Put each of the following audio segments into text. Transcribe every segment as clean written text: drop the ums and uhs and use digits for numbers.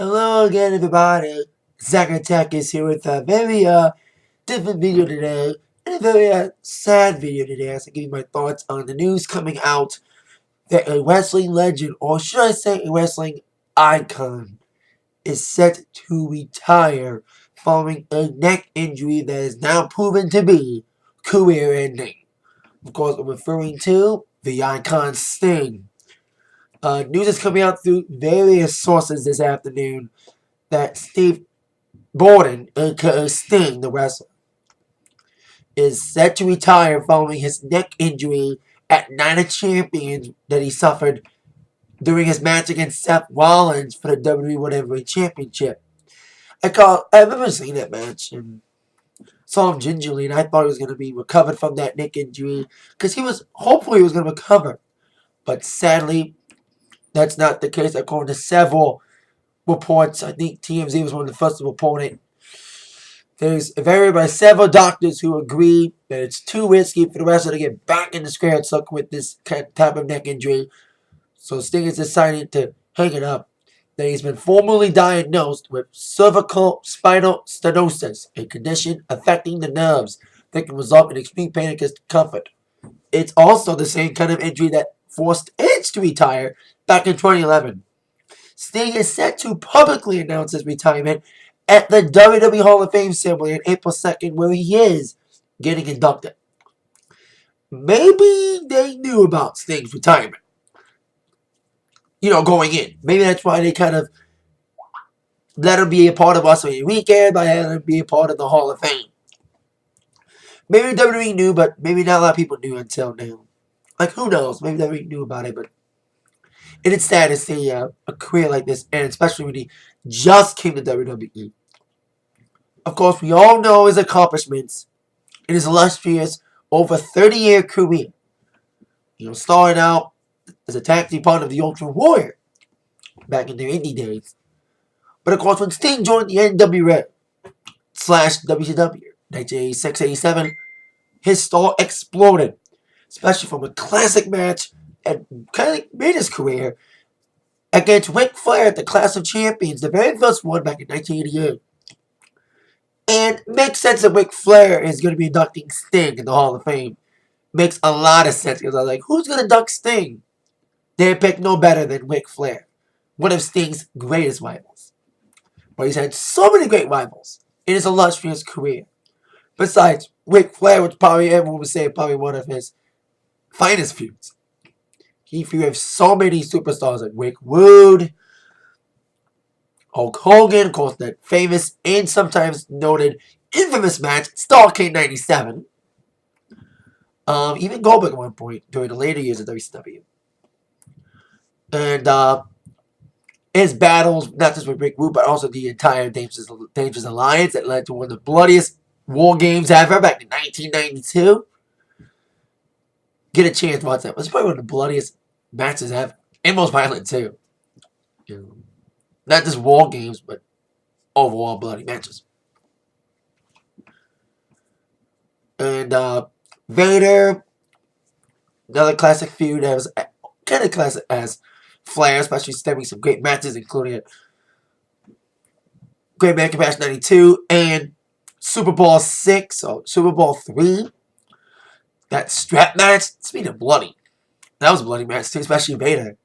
Hello again, everybody. Zach Attack is here with a very different video today, and a very sad video today. As I give you my thoughts on the news coming out that a wrestling legend, or should I say, a wrestling icon, is set to retire following a neck injury that is now proven to be career-ending. Of course, I'm referring to the icon Sting. News is coming out through various sources this afternoon that Steve Borden, aka Sting, the wrestler, is set to retire following his neck injury at Night of Champions that he suffered during his match against Seth Rollins for the WWE Heavyweight Championship. I remember seeing that match and saw him gingerly, and I thought he was going to be recovered from that neck injury because hopefully he was going to recover. But sadly, that's not the case according to several reports. I think TMZ was one of the first to report it. There's verified by several doctors who agree that it's too risky for the wrestler to get back in the square circle with this type of neck injury. So Sting is deciding to hang it up. That he's been formally diagnosed with cervical spinal stenosis, a condition affecting the nerves that can result in extreme pain and discomfort. It's also the same kind of injury that forced Edge to retire back in 2011. Sting is set to publicly announce his retirement at the WWE Hall of Fame ceremony on April 2nd, where he is getting inducted. Maybe they knew about Sting's retirement, going in. Maybe that's why they kind of let him be a part of WrestleMania weekend by having him be a part of the Hall of Fame. Maybe WWE knew, but maybe not a lot of people knew until now. Like, who knows? Maybe WWE knew about it, but it is sad to see a career like this, and especially when he just came to WWE. Of course, we all know his accomplishments in his illustrious over 30-year career. Starting out as a tag team partner of the Ultimate Warrior back in their indie days. But of course, when Sting joined the NWA / WCW 1986-87, his star exploded, especially from a classic match and kind of made his career against Ric Flair at the Clash of Champions, the very first one back in 1988. And it makes sense that Ric Flair is going to be inducting Sting in the Hall of Fame. Makes a lot of sense because I was like, who's going to induct Sting? They picked no better than Ric Flair, one of Sting's greatest rivals. But he's had so many great rivals in his illustrious career. Besides, Ric Flair, which probably everyone would say probably one of his finest feuds. He feuded with so many superstars like Rick Rude, Hulk Hogan, of course, that famous and sometimes noted infamous match, Starrcade 97. Even Goldberg at one point during the later years of WCW. And his battles, not just with Rick Rude, but also the entire Dangerous Alliance that led to one of the bloodiest war games ever back in 1992. Get a chance to watch that. It was probably one of the bloodiest matches ever. And most violent, too. Not just war games, but overall bloody matches. And Vader, another classic feud that was kind of classic as Flair, especially stemming some great matches, including a Great American Bash 92 and Super Bowl 6 or Super Bowl 3. That strap match, speaking of bloody, that was a bloody match too, especially Vader.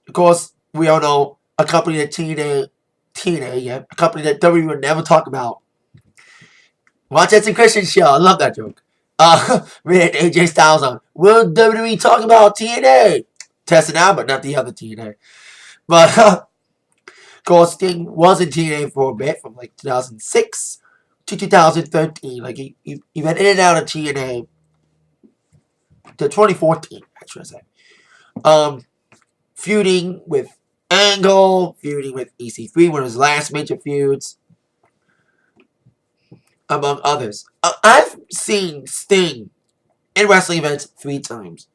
Of course, we all know a company that a company that WWE would never talk about. Watch Edson Christian show. I love that joke. We had AJ Styles on. Will WWE talk about TNA? Testing out, but not the other TNA. But, of course, Sting was in TNA for a bit, from like 2006 to 2013. Like, he went in and out of TNA to 2014, I should say. Feuding with Angle, feuding with EC3, one of his last major feuds, among others. I've seen Sting in wrestling events 3 times.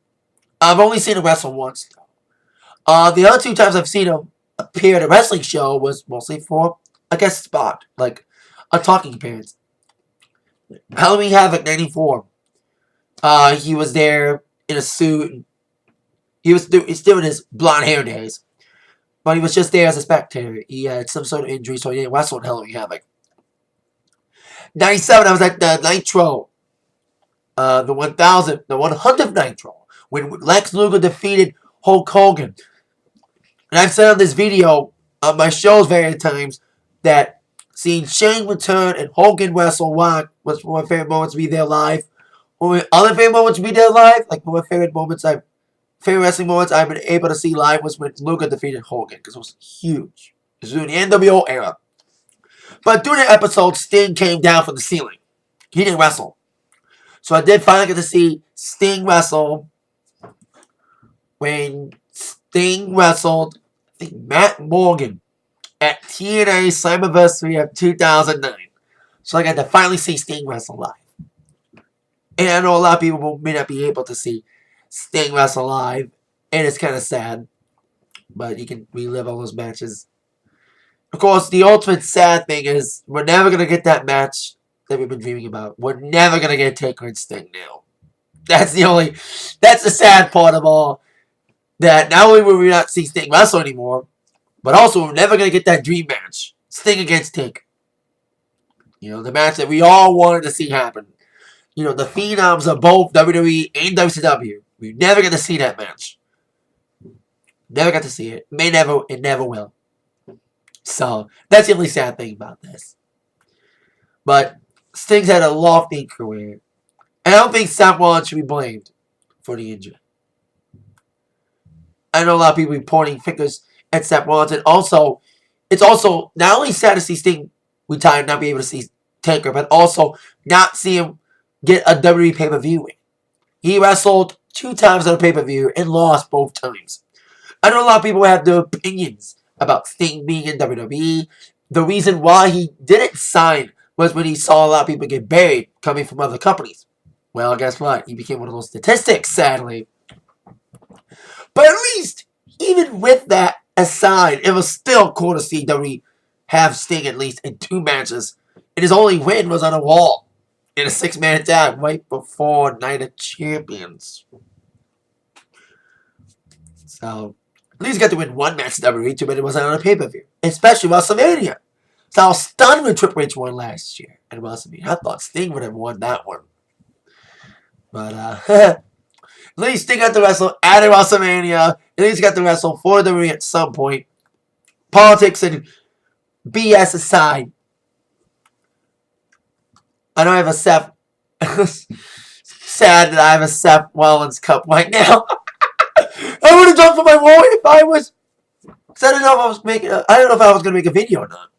I've only seen him wrestle once, though. The other 2 times I've seen him appear at a wrestling show was mostly for a guest spot, like a talking appearance. Halloween Havoc 94. He was there in a suit. He's doing his blonde hair days. But he was just there as a spectator. He had some sort of injury, so he didn't wrestle in Halloween Havoc. 97, I was at the Nitro. The 1000, the 100th Nitro. When Lex Luger defeated Hulk Hogan. And I've said on this video, on my shows various times, that seeing Shane return and Hogan wrestle Rock was one of my favorite moments to be there live. One of my other favorite moments to be there live, like one of my favorite wrestling moments I've been able to see live was when Luger defeated Hogan, because it was huge. It was during the NWO era. But during the episode, Sting came down from the ceiling. He didn't wrestle. So I did finally get to see Sting wrestle when Sting wrestled, I think, Matt Morgan at TNA Slammiversary of 2009. So I got to finally see Sting wrestle live. And I know a lot of people may not be able to see Sting wrestle live, and it's kind of sad. But you can relive all those matches. Of course, the ultimate sad thing is we're never going to get that match that we've been dreaming about. We're never going to get Taker and Sting now. That's the sad part of all. That not only will we not see Sting wrestle anymore, but also we're never going to get that dream match. Sting against Taker. The match that we all wanted to see happen. The phenoms of both WWE and WCW. We never get to see that match. Never got to see it. It never will. So, that's the only sad thing about this. But Sting's had a lofty career. And I don't think Seth Rollins should be blamed for the injury. I know a lot of people be pointing fingers at Seth Rollins. And also, it's also not only sad to see Sting retire and not be able to see Taker, but also not see him get a WWE pay-per-view win. He wrestled 2 times on a pay-per-view and lost both times. I know a lot of people have their opinions about Sting being in WWE. The reason why he didn't sign was when he saw a lot of people get buried coming from other companies. Well, guess what? He became one of those statistics, sadly. But at least, even with that aside, it was still cool to see WWE have Sting at least in 2 matches. And his only win was on a wall in a 6-man tag right before Night of Champions. So, at least he got to win 1 match in WWE, too, but it wasn't on a pay-per-view. Especially WrestleMania. So I was stunned when Triple H won last year at WrestleMania. I thought Sting would have won that one. But, at least Sting got to wrestle at WrestleMania. At least he got to wrestle for WWE at some point. Politics and BS aside. I know I have a Seth... sad that I have a Seth Rollins cup right now. I would have done for my boy if I was... Because I don't know if I was making... I don't know if I was going to make a video or not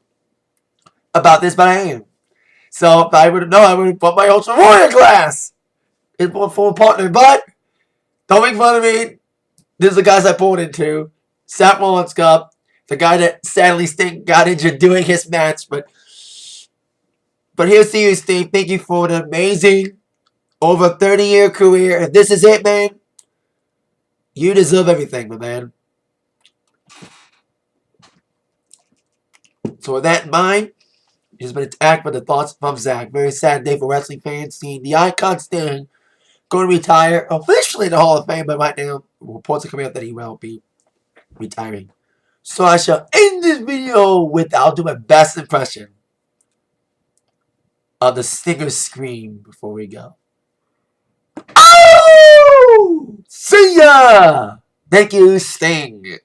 about this, but I am. So if I would have known, I would have put my Ultra Warrior glass in for a partner. But don't make fun of me. This is the guys I pulled into. Seth Rollins Cup. The guy that sadly Sting got injured doing his match. But here's to you, Sting. Thank you for an amazing over 30-year career. If this is it, man, you deserve everything, my man. So with that in mind, he's been attacked by the thoughts from Zach. Very sad day for wrestling fans seeing the icon Sting going to retire officially in the Hall of Fame, but right now reports are coming out that he will be retiring. So I shall end this video with I'll do my best impression of the Stinger scream before we go. Oh! See ya! Thank you, Sting.